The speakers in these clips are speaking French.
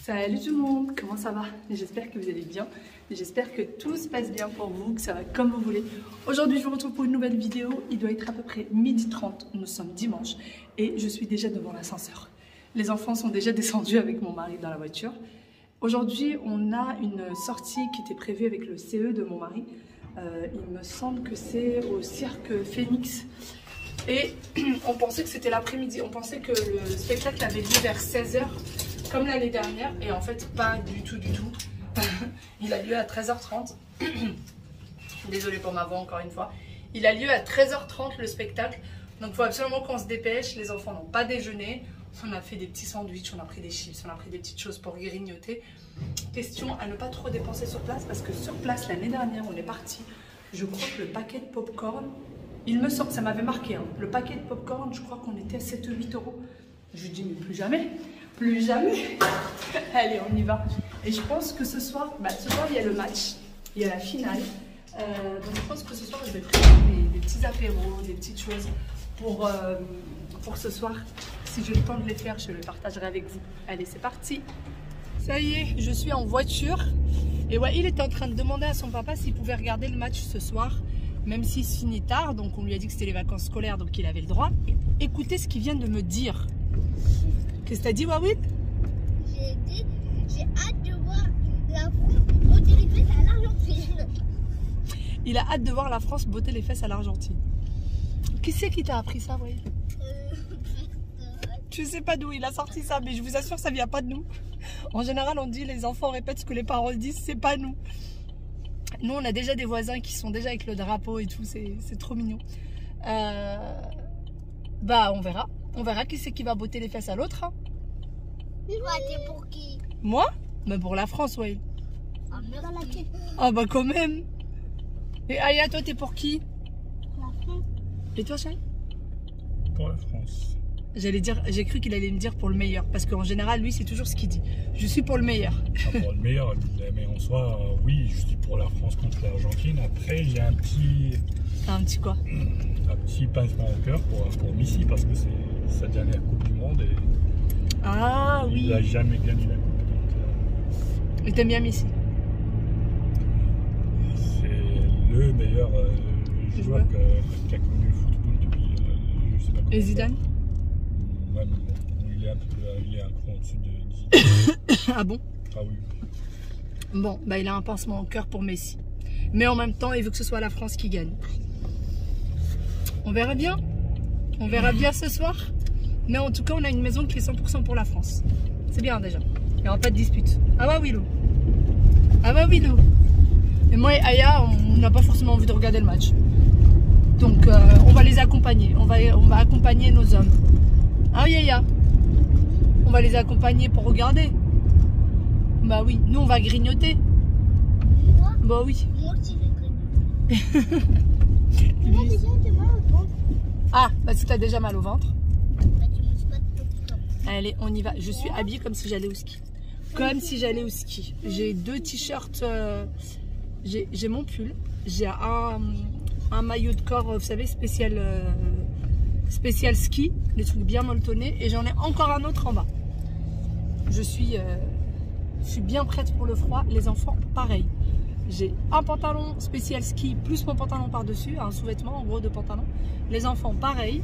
Salut tout le monde, comment ça va? J'espère que vous allez bien, j'espère que tout se passe bien pour vous, que ça va comme vous voulez. Aujourd'hui je vous retrouve pour une nouvelle vidéo, il doit être à peu près 12h30, nous sommes dimanche et je suis déjà devant l'ascenseur. Les enfants sont déjà descendus avec mon mari dans la voiture. Aujourd'hui on a une sortie qui était prévue avec le CE de mon mari, il me semble que c'est au Cirque Phoenix. Et on pensait que c'était l'après-midi, on pensait que le spectacle avait lieu vers 16h. Comme l'année dernière, et en fait pas du tout. Il a lieu à 13h30. Désolée pour ma voix encore une fois. Il a lieu à 13h30 le spectacle. Donc il faut absolument qu'on se dépêche. Les enfants n'ont pas déjeuné. On a fait des petits sandwichs, on a pris des chips, on a pris des petites choses pour grignoter. Question à ne pas trop dépenser sur place parce que sur place l'année dernière on est parti. Je crois que le paquet de popcorn, il me semble, ça m'avait marqué. Hein, le paquet de popcorn, je crois qu'on était à 7-8 €. Je lui dis mais plus jamais. Plus jamais. Allez, on y va. Et je pense que ce soir, il y a le match, il y a la finale. Donc je pense que ce soir, je vais préparer des petits apéros, des petites choses pour ce soir. Si j'ai le temps de les faire, je les partagerai avec vous. Allez, c'est parti. Ça y est, je suis en voiture. Et ouais, il était en train de demander à son papa s'il pouvait regarder le match ce soir, même s'il se finit tard. Donc on lui a dit que c'était les vacances scolaires, donc il avait le droit. Écoutez ce qu'il vient de me dire. Qu'est-ce que t'as dit, Wawid? J'ai dit, j'ai hâte de voir la France botter les fesses à l'Argentine. Il a hâte de voir la France botter les fesses à l'Argentine. Qui c'est qui t'a appris ça, Wawid? Tu sais pas d'où il a sorti ça, mais je vous assure, ça vient pas de nous. En général, on dit les enfants répètent ce que les parents disent, c'est pas nous. Nous, on a déjà des voisins qui sont déjà avec le drapeau et tout, c'est trop mignon. Bah, on verra. On verra qui c'est qui va botter les fesses à l'autre. Hein. Toi, t'es pour qui? Moi? Mais pour la France, ouais. Ah, merci. Ah bah quand même. Et Aya, toi, t'es pour qui? La France. Et toi, chérie? Pour la France. J'allais dire, j'ai cru qu'il allait me dire pour le meilleur. Parce qu'en général, lui, c'est toujours ce qu'il dit. Je suis pour le meilleur. Ah, pour le meilleur, mais en soi, oui, je dis pour la France contre l'Argentine. Après, j'ai un petit... Un petit quoi? Un petit pincement au cœur pour Messi parce que c'est sa dernière Coupe du Monde et Ah oui. il n'a jamais gagné la Coupe. Donc, Et t'aimes bien Messi? c'est le meilleur joueur qui a connu le football depuis je sais pas combien. Et Zidane? Même, il est un cran au-dessus de Zidane. Ah bon? Ah oui. Bon, bah il a un pincement au cœur pour Messi. Mais en même temps, il veut que ce soit la France qui gagne. On verra bien. On verra bien ce soir. Mais en tout cas, on a une maison qui est 100% pour la France. C'est bien déjà. Il n'y aura pas de dispute. Ah bah oui, Lou. Ah bah oui, Lou. Et moi et Aya, on n'a pas forcément envie de regarder le match. Donc, on va les accompagner. On va accompagner nos hommes. Ah, Yaya. On va les accompagner pour regarder. Bah oui. Nous, on va grignoter. Moi? Bah oui. Moi aussi, je grignote. Moi, déjà, j'ai mal au ventre. Ah, parce que t'as déjà mal au ventre. Bah, tu me dis pas de côté comme ça. Allez, on y va. Je suis habillée comme si j'allais au ski. Comme si j'allais au ski. J'ai deux t-shirts. J'ai mon pull. J'ai un maillot de corps, vous savez, spécial ski. Des trucs bien molletonnés. Et j'en ai encore un autre en bas. Je suis bien prête pour le froid. Les enfants, pareil. J'ai un pantalon spécial ski plus mon pantalon par-dessus, un sous-vêtement en gros de pantalon. Les enfants, pareil.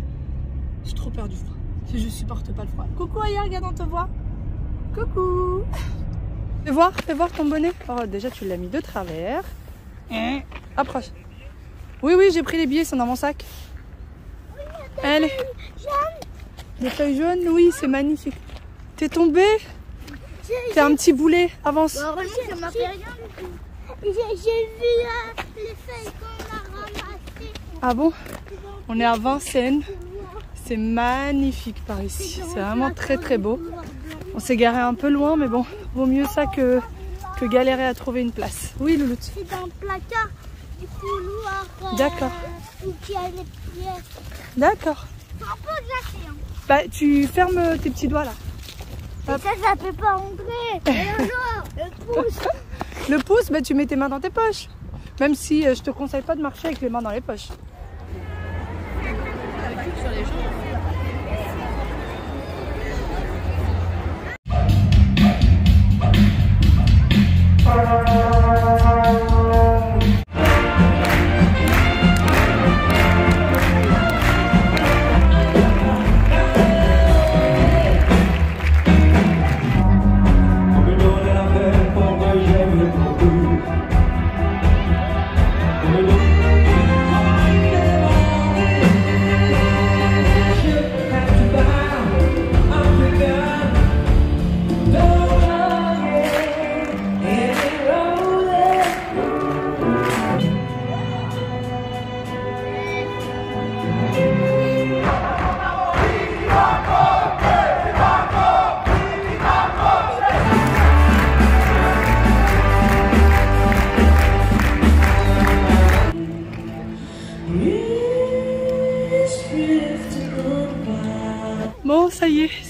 J'ai trop peur du froid. Je supporte pas le froid. Coucou Aya, regarde, on te voit. Coucou. Fais voir ton bonnet. Oh, déjà, tu l'as mis de travers. Approche. Oui, j'ai pris les billets, c'est dans mon sac. Allez. Les feuilles jaunes, oui, c'est magnifique. T'es tombé? T'es un petit boulet, avance. Bah, moi, ça m'a fait rien du tout. J'ai vu les feuilles qu'on a ramassées. Ah bon? On est à Vincennes. C'est magnifique par ici. C'est vraiment très beau. On s'est garé un peu loin, mais bon, vaut mieux ça que galérer à trouver une place. Oui, Louloute. C'est dans le placard du couloir. D'accord. Où il y a les pièces. D'accord. C'est un peu glacé. Hein. Bah, tu fermes tes petits doigts là. Et ça peut pas rentrer. Et le pouce. Le pouce, bah, tu mets tes mains dans tes poches. Même si je te conseille pas de marcher avec les mains dans les poches.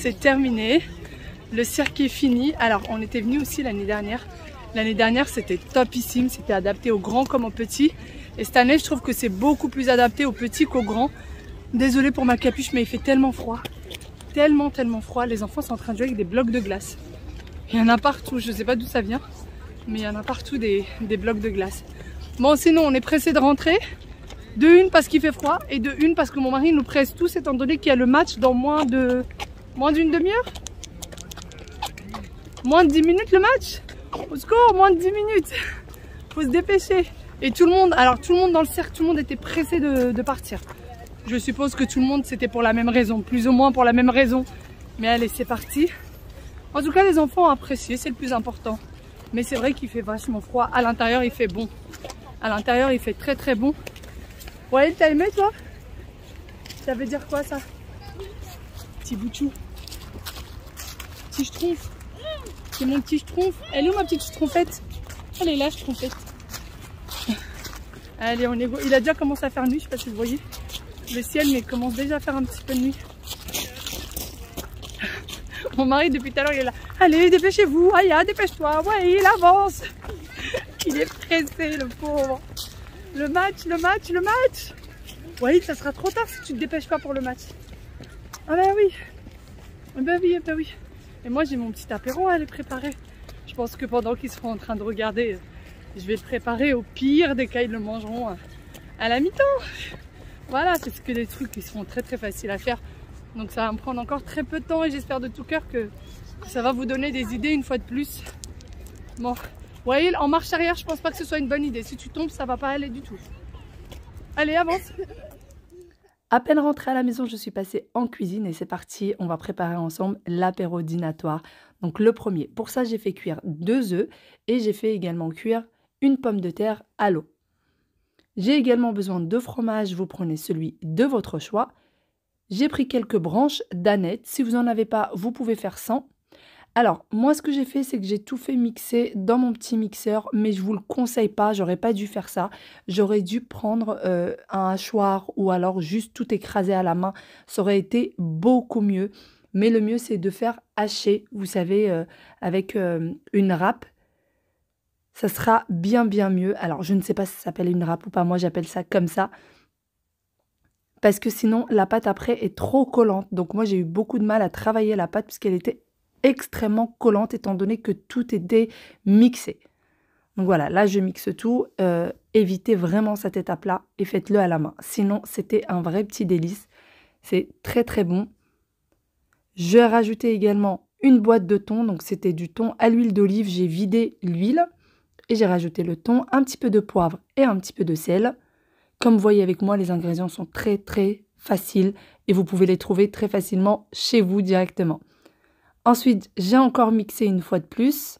c'est terminé. Le cirque est fini. Alors, on était venu aussi l'année dernière. L'année dernière, c'était topissime. C'était adapté aux grands comme aux petits. Et cette année, je trouve que c'est beaucoup plus adapté aux petits qu'aux grands. Désolée pour ma capuche, mais il fait tellement froid. Tellement froid. Les enfants sont en train de jouer avec des blocs de glace. Il y en a partout. Je ne sais pas d'où ça vient. Mais il y en a partout des blocs de glace. Bon, sinon, on est pressé de rentrer. De une, parce qu'il fait froid. Et de une, parce que mon mari nous presse tous, étant donné qu'il y a le match dans moins d'une demi-heure. Moins de 10 minutes le match. Au secours, moins de 10 minutes. Faut se dépêcher. Et tout le monde, alors tout le monde dans le cercle, tout le monde était pressé de partir. Je suppose que tout le monde c'était pour la même raison, plus ou moins pour la même raison. Mais allez, c'est parti. En tout cas, les enfants ont apprécié, c'est le plus important. Mais c'est vrai qu'il fait vachement froid. À l'intérieur, il fait bon. À l'intérieur, il fait très bon. Ouais, t'as aimé toi? Ça veut dire quoi ça? Petit boutchou. Petit schtroumpf. C'est mon petit schtroumpf. Elle est où ma petite schtroumpfette? Elle est là, schtroumpfette. Allez, on est beau. Il a déjà commencé à faire nuit, je sais pas si vous voyez. Le ciel, mais il commence déjà à faire un petit peu de nuit. Mon mari, depuis tout à l'heure, il est là. Allez, dépêchez-vous. Aya, dépêche-toi. Ouais, il avance. Il est pressé, le pauvre. Le match. Ouais, ça sera trop tard si tu te dépêches pas pour le match. Ah bah oui. Bah oui. Et moi, j'ai mon petit apéro à aller préparer. Je pense que pendant qu'ils seront en train de regarder, je vais le préparer. Au pire des cas, ils le mangeront à la mi-temps. Voilà, c'est que des trucs qui seront très faciles à faire. Donc ça va me prendre encore très peu de temps et j'espère de tout cœur que ça va vous donner des idées une fois de plus. Bon, ouais, en marche arrière, je pense pas que ce soit une bonne idée. Si tu tombes, ça va pas aller du tout. Allez, avance. À peine rentrée à la maison, je suis passée en cuisine et c'est parti. On va préparer ensemble l'apéro dînatoire. Donc le premier, pour ça j'ai fait cuire 2 œufs et j'ai fait également cuire une pomme de terre à l'eau. J'ai également besoin de fromage, vous prenez celui de votre choix. J'ai pris quelques branches d'aneth. Si vous n'en avez pas, vous pouvez faire sans. Alors, moi, ce que j'ai fait, c'est que j'ai tout fait mixer dans mon petit mixeur, mais je ne vous le conseille pas, j'aurais pas dû faire ça. J'aurais dû prendre un hachoir ou alors juste tout écraser à la main. Ça aurait été beaucoup mieux. Mais le mieux, c'est de faire hacher, vous savez, avec une râpe. Ça sera bien mieux. Alors, je ne sais pas si ça s'appelle une râpe ou pas, moi j'appelle ça comme ça. Parce que sinon, la pâte après est trop collante. Donc moi, j'ai eu beaucoup de mal à travailler la pâte puisqu'elle était extrêmement collante étant donné que tout était mixé. Donc voilà, là je mixe tout. Évitez vraiment cette étape-là et faites-le à la main. Sinon, c'était un vrai petit délice. C'est très bon. Je vais rajouter également une boîte de thon. Donc c'était du thon à l'huile d'olive. J'ai vidé l'huile et j'ai rajouté le thon, un petit peu de poivre et un petit peu de sel. Comme vous voyez avec moi, les ingrédients sont très faciles et vous pouvez les trouver très facilement chez vous directement. Ensuite, j'ai encore mixé une fois de plus.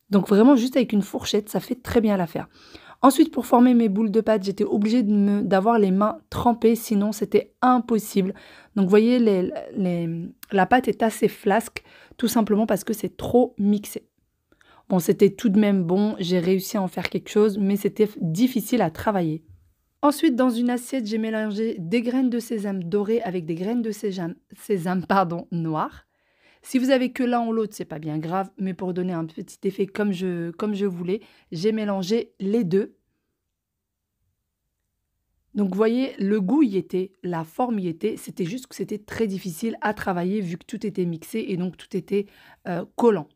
Donc vraiment juste avec une fourchette, ça fait très bien l'affaire. Ensuite, pour former mes boules de pâte, j'étais obligée d'avoir les mains trempées, sinon c'était impossible. Donc vous voyez, la pâte est assez flasque, tout simplement parce que c'est trop mixé. Bon, c'était tout de même bon, j'ai réussi à en faire quelque chose, mais c'était difficile à travailler. Ensuite, dans une assiette, j'ai mélangé des graines de sésame dorées avec des graines de sésame noires. Si vous avez que l'un ou l'autre, c'est pas bien grave, mais pour donner un petit effet comme je voulais, j'ai mélangé les deux. Donc, vous voyez, le goût y était, la forme y était, c'était juste que c'était très difficile à travailler vu que tout était mixé et donc tout était collant.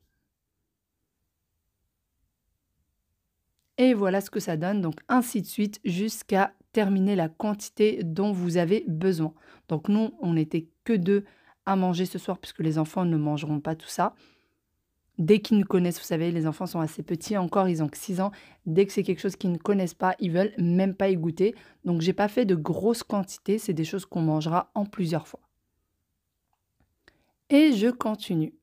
Et voilà ce que ça donne, donc ainsi de suite jusqu'à terminer la quantité dont vous avez besoin. Donc nous, on n'était que 2 à manger ce soir puisque les enfants ne mangeront pas tout ça. Dès qu'ils nous connaissent, vous savez, les enfants sont assez petits encore, ils ont que 6 ans. Dès que c'est quelque chose qu'ils ne connaissent pas, ils veulent même pas y goûter. Donc j'ai pas fait de grosses quantités, c'est des choses qu'on mangera en plusieurs fois. Et je continue.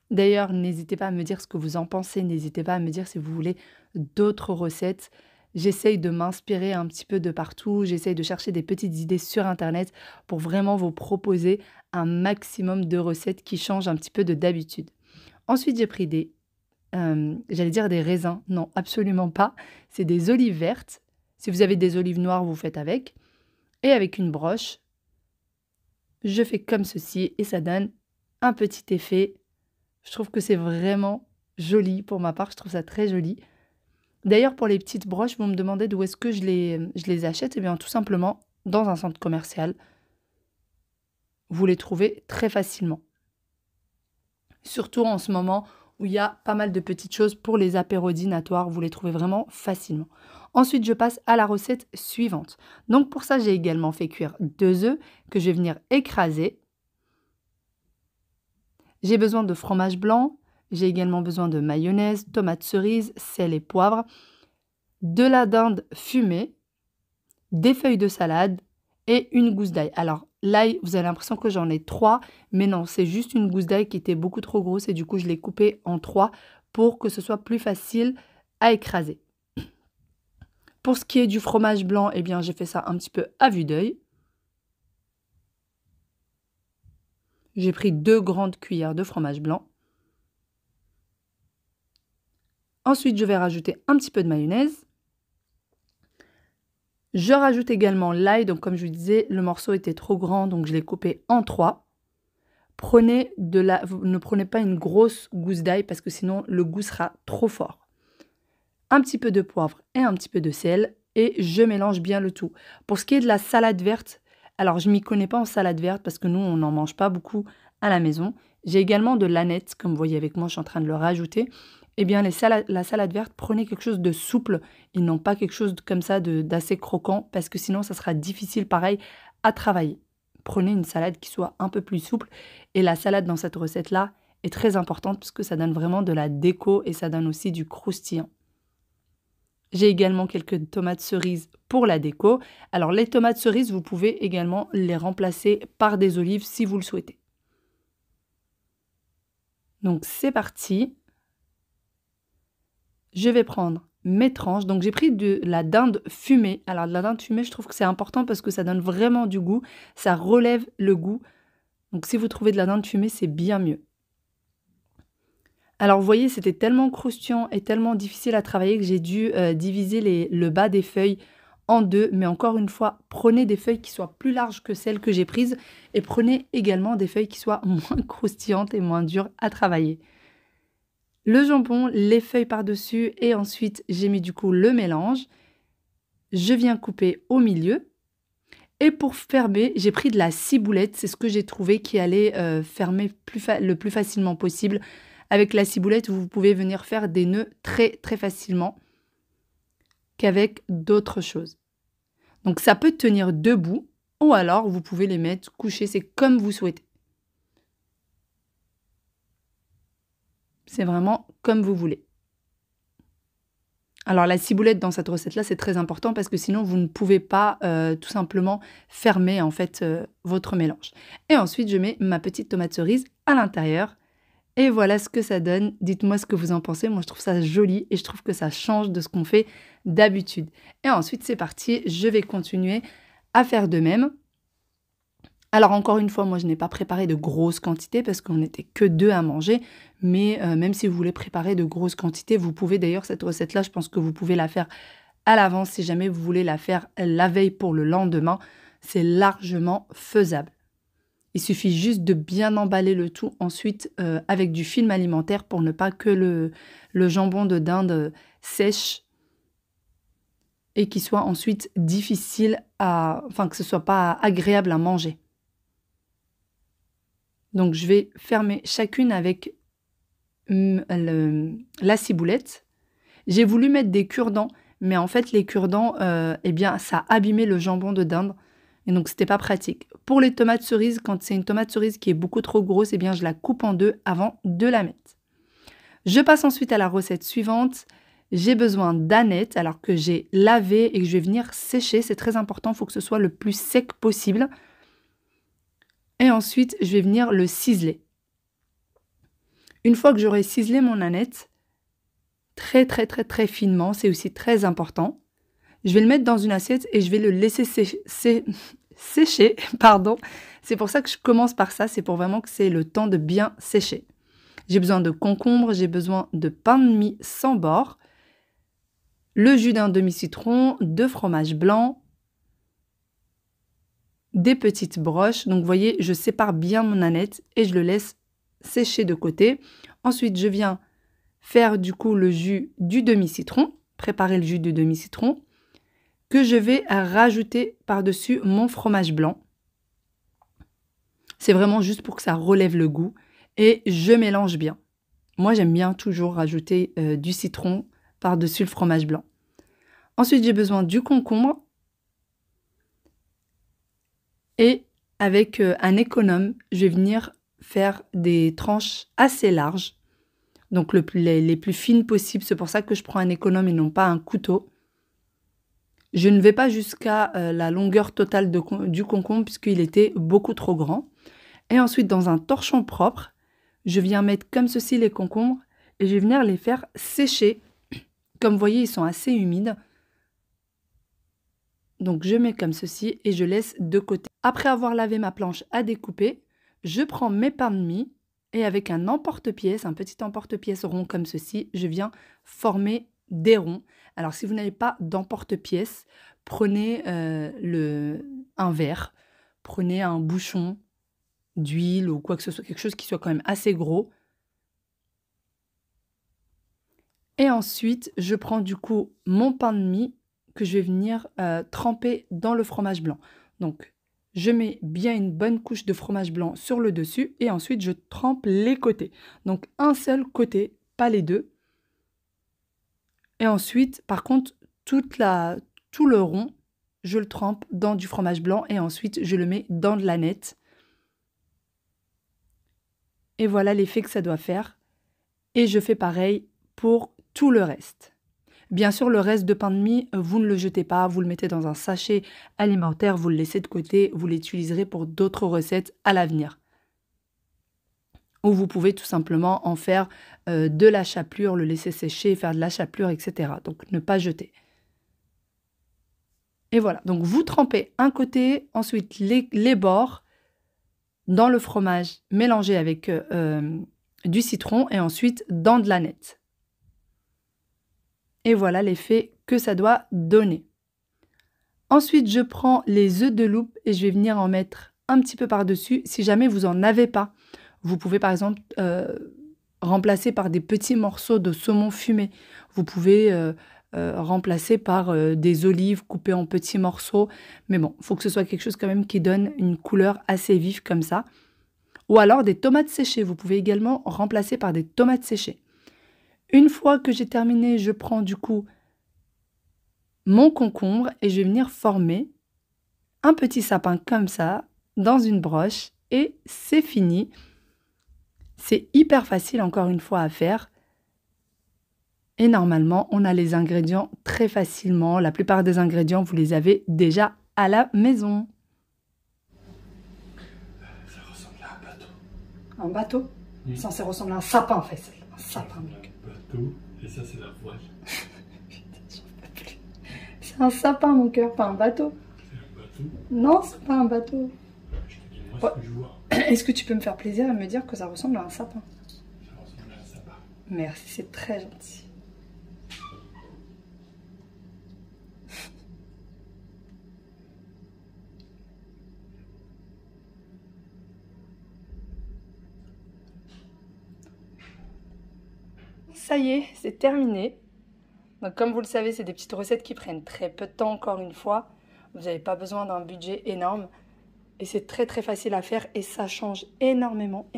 D'ailleurs, n'hésitez pas à me dire ce que vous en pensez, n'hésitez pas à me dire si vous voulez d'autres recettes. J'essaye de m'inspirer un petit peu de partout, j'essaye de chercher des petites idées sur Internet pour vraiment vous proposer un maximum de recettes qui changent un petit peu de d'habitude. Ensuite, j'ai pris des raisins. Non, absolument pas. C'est des olives vertes. Si vous avez des olives noires, vous faites avec. Et avec une broche, je fais comme ceci et ça donne un petit effet. Je trouve que c'est vraiment joli pour ma part, je trouve ça très joli. D'ailleurs, pour les petites broches, vous me demandez d'où est-ce que je les achète. Eh bien, tout simplement, dans un centre commercial, vous les trouvez très facilement. Surtout en ce moment où il y a pas mal de petites choses pour les apéros dînatoires, vous les trouvez vraiment facilement. Ensuite, je passe à la recette suivante. Donc pour ça, j'ai également fait cuire 2 œufs que je vais venir écraser. J'ai besoin de fromage blanc, j'ai également besoin de mayonnaise, tomates cerises, sel et poivre, de la dinde fumée, des feuilles de salade et une gousse d'ail. Alors l'ail, vous avez l'impression que j'en ai 3, mais non, c'est juste une gousse d'ail qui était beaucoup trop grosse et du coup je l'ai coupée en 3 pour que ce soit plus facile à écraser. Pour ce qui est du fromage blanc, eh bien j'ai fait ça un petit peu à vue d'œil. J'ai pris 2 grandes cuillères de fromage blanc. Ensuite, je vais rajouter un petit peu de mayonnaise. Je rajoute également l'ail. Donc, comme je vous disais, le morceau était trop grand, donc je l'ai coupé en 3. Ne prenez pas une grosse gousse d'ail parce que sinon, le goût sera trop fort. Un petit peu de poivre et un petit peu de sel. Et je mélange bien le tout. Pour ce qui est de la salade verte, alors je ne m'y connais pas en salade verte parce que nous, on n'en mange pas beaucoup à la maison. J'ai également de l'aneth, comme vous voyez avec moi, je suis en train de le rajouter. Eh bien, la salade verte, prenez quelque chose de souple et non pas quelque chose comme ça d'assez croquant parce que sinon, ça sera difficile, pareil, à travailler. Prenez une salade qui soit un peu plus souple et la salade dans cette recette-là est très importante parce que ça donne vraiment de la déco et ça donne aussi du croustillant. J'ai également quelques tomates cerises pour la déco. Alors, les tomates cerises, vous pouvez également les remplacer par des olives si vous le souhaitez. Donc, c'est parti. Je vais prendre mes tranches. Donc, j'ai pris de la dinde fumée. Alors, de la dinde fumée, je trouve que c'est important parce que ça donne vraiment du goût. Ça relève le goût. Donc, si vous trouvez de la dinde fumée, c'est bien mieux. Alors, vous voyez, c'était tellement croustillant et tellement difficile à travailler que j'ai dû diviser le bas des feuilles en 2. Mais encore une fois, prenez des feuilles qui soient plus larges que celles que j'ai prises et prenez également des feuilles qui soient moins croustillantes et moins dures à travailler. Le jambon, les feuilles par-dessus et ensuite, j'ai mis du coup le mélange. Je viens couper au milieu. Et pour fermer, j'ai pris de la ciboulette. C'est ce que j'ai trouvé qui allait fermer le plus facilement possible. Avec la ciboulette, vous pouvez venir faire des nœuds très très facilement qu'avec d'autres choses. Donc ça peut tenir debout ou alors vous pouvez les mettre couchés, c'est comme vous souhaitez. C'est vraiment comme vous voulez. Alors la ciboulette dans cette recette-là, c'est très important parce que sinon vous ne pouvez pas tout simplement fermer en fait votre mélange. Et ensuite, je mets ma petite tomate cerise à l'intérieur. Et voilà ce que ça donne. Dites-moi ce que vous en pensez. Moi, je trouve ça joli et je trouve que ça change de ce qu'on fait d'habitude. Et ensuite, c'est parti. Je vais continuer à faire de même. Alors, encore une fois, moi, je n'ai pas préparé de grosses quantités parce qu'on n'était que 2 à manger. Mais même si vous voulez préparer de grosses quantités, vous pouvez d'ailleurs, cette recette-là, je pense que vous pouvez la faire à l'avance. Si jamais vous voulez la faire la veille pour le lendemain, c'est largement faisable. Il suffit juste de bien emballer le tout ensuite avec du film alimentaire pour ne pas que le jambon de dinde sèche et qu'il soit ensuite difficile que ce soit pas agréable à manger. Donc je vais fermer chacune avec la ciboulette. J'ai voulu mettre des cure-dents, mais en fait les cure-dents, eh bien ça abîmait le jambon de dinde. Et donc, c'était pas pratique. Pour les tomates cerises, quand c'est une tomate cerise qui est beaucoup trop grosse, eh bien, je la coupe en 2 avant de la mettre. Je passe ensuite à la recette suivante. J'ai besoin d'aneth, alors que j'ai lavé et que je vais venir sécher. C'est très important, il faut que ce soit le plus sec possible. Et ensuite, je vais venir le ciseler. Une fois que j'aurai ciselé mon aneth, très très très très finement, c'est aussi très important. Je vais le mettre dans une assiette et je vais le laisser sécher. Pardon. C'est pour ça que je commence par ça. C'est pour vraiment que c'est le temps de bien sécher. J'ai besoin de concombre, j'ai besoin de pain de mie sans bord, le jus d'un demi-citron, de fromage blanc, des petites broches. Donc, vous voyez, je sépare bien mon aneth et je le laisse sécher de côté. Ensuite, je viens faire du coup le jus du demi-citron, préparer le jus du demi-citron, que je vais rajouter par-dessus mon fromage blanc. C'est vraiment juste pour que ça relève le goût et je mélange bien. Moi, j'aime bien toujours rajouter du citron par-dessus le fromage blanc. Ensuite, j'ai besoin du concombre et avec un économe, je vais venir faire des tranches assez larges, donc les plus fines possibles. C'est pour ça que je prends un économe et non pas un couteau. Je ne vais pas jusqu'à la longueur totale du concombre puisqu'il était beaucoup trop grand. Et ensuite, dans un torchon propre, je viens mettre comme ceci les concombres et je vais venir les faire sécher. Comme vous voyez, ils sont assez humides. Donc, je mets comme ceci et je laisse de côté. Après avoir lavé ma planche à découper, je prends mes pains de mie et avec un emporte-pièce, un petit emporte-pièce rond comme ceci, je viens former des ronds. Alors, si vous n'avez pas d'emporte-pièce, prenez un verre, prenez un bouchon d'huile ou quoi que ce soit, quelque chose qui soit quand même assez gros. Et ensuite, je prends du coup mon pain de mie que je vais venir tremper dans le fromage blanc. Donc, je mets bien une bonne couche de fromage blanc sur le dessus et ensuite, je trempe les côtés. Donc, un seul côté, pas les deux. Et ensuite, par contre, tout le rond, je le trempe dans du fromage blanc et ensuite, je le mets dans de l'aneth. Et voilà l'effet que ça doit faire. Et je fais pareil pour tout le reste. Bien sûr, le reste de pain de mie, vous ne le jetez pas, vous le mettez dans un sachet alimentaire, vous le laissez de côté, vous l'utiliserez pour d'autres recettes à l'avenir. Ou vous pouvez tout simplement en faire de la chapelure, le laisser sécher, faire de la chapelure, etc. Donc, ne pas jeter. Et voilà, donc vous trempez un côté, ensuite les bords dans le fromage mélangé avec du citron et ensuite dans de l'aneth. Et voilà l'effet que ça doit donner. Ensuite, je prends les œufs de loupe et je vais venir en mettre un petit peu par-dessus. Si jamais vous n'en avez pas, vous pouvez par exemple remplacer par des petits morceaux de saumon fumé. Vous pouvez remplacer par des olives coupées en petits morceaux. Mais bon, il faut que ce soit quelque chose quand même qui donne une couleur assez vive comme ça. Ou alors des tomates séchées. Vous pouvez également remplacer par des tomates séchées. Une fois que j'ai terminé, je prends du coup mon concombre et je vais venir former un petit sapin comme ça dans une broche et c'est fini. C'est hyper facile encore une fois à faire. Et normalement, on a les ingrédients très facilement. La plupart des ingrédients, vous les avez déjà à la maison. Ça ressemble à un bateau. Un bateau? Oui. Censé ressembler à un sapin en fait. Un sapin. Un bateau, et ça c'est la voile. C'est un sapin mon cœur, pas un bateau. C'est un bateau. Non, c'est pas un bateau. Je te dis moi ce que je vois. Est-ce que tu peux me faire plaisir et me dire que ça ressemble à un sapin? Ça ressemble à un sapin. Merci, c'est très gentil. Ça y est, c'est terminé. Donc comme vous le savez, c'est des petites recettes qui prennent très peu de temps encore une fois. Vous n'avez pas besoin d'un budget énorme. Et c'est très très facile à faire et ça change énormément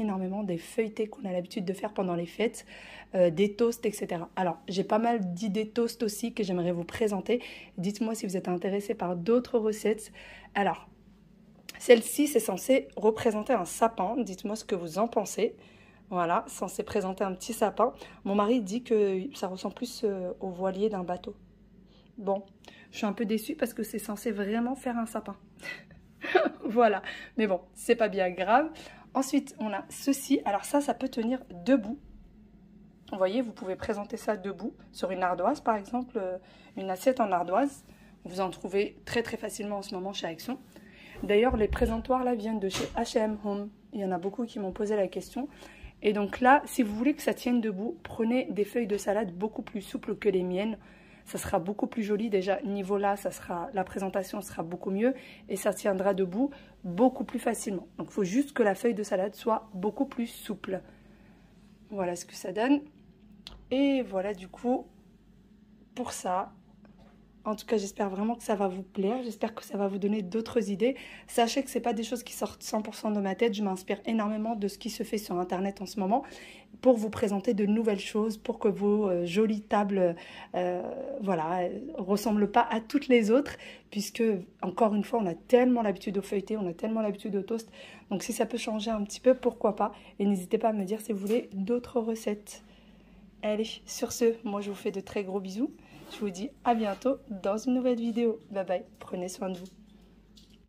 des feuilletés qu'on a l'habitude de faire pendant les fêtes, des toasts, etc. Alors, j'ai pas mal d'idées toasts aussi que j'aimerais vous présenter. Dites-moi si vous êtes intéressé par d'autres recettes. Alors, celle-ci, c'est censé représenter un sapin. Dites-moi ce que vous en pensez. Voilà, censé présenter un petit sapin. Mon mari dit que ça ressemble plus au voilier d'un bateau. Bon, je suis un peu déçue parce que c'est censé vraiment faire un sapin. Voilà, mais bon, c'est pas bien grave. Ensuite, on a ceci. Alors ça peut tenir debout. Vous voyez, vous pouvez présenter ça debout sur une ardoise, par exemple, une assiette en ardoise. Vous en trouvez très très facilement en ce moment chez Action. D'ailleurs, les présentoirs là viennent de chez H&M Home. Il y en a beaucoup qui m'ont posé la question. Et donc là, si vous voulez que ça tienne debout, prenez des feuilles de salade beaucoup plus souples que les miennes. ça sera beaucoup plus joli. Déjà, niveau là, la présentation sera beaucoup mieux et ça tiendra debout beaucoup plus facilement. Donc, il faut juste que la feuille de salade soit beaucoup plus souple. Voilà ce que ça donne. Et voilà du coup, pour ça... En tout cas, j'espère vraiment que ça va vous plaire. J'espère que ça va vous donner d'autres idées. Sachez que ce n'est pas des choses qui sortent 100% de ma tête. Je m'inspire énormément de ce qui se fait sur Internet en ce moment pour vous présenter de nouvelles choses, pour que vos jolies tables voilà, ressemblent pas à toutes les autres. Puisque, encore une fois, on a tellement l'habitude au feuilleté, on a tellement l'habitude au toast. Donc, si ça peut changer un petit peu, pourquoi pas. Et n'hésitez pas à me dire si vous voulez d'autres recettes. Allez, sur ce, moi je vous fais de très gros bisous. Je vous dis à bientôt dans une nouvelle vidéo. Bye bye, prenez soin de vous.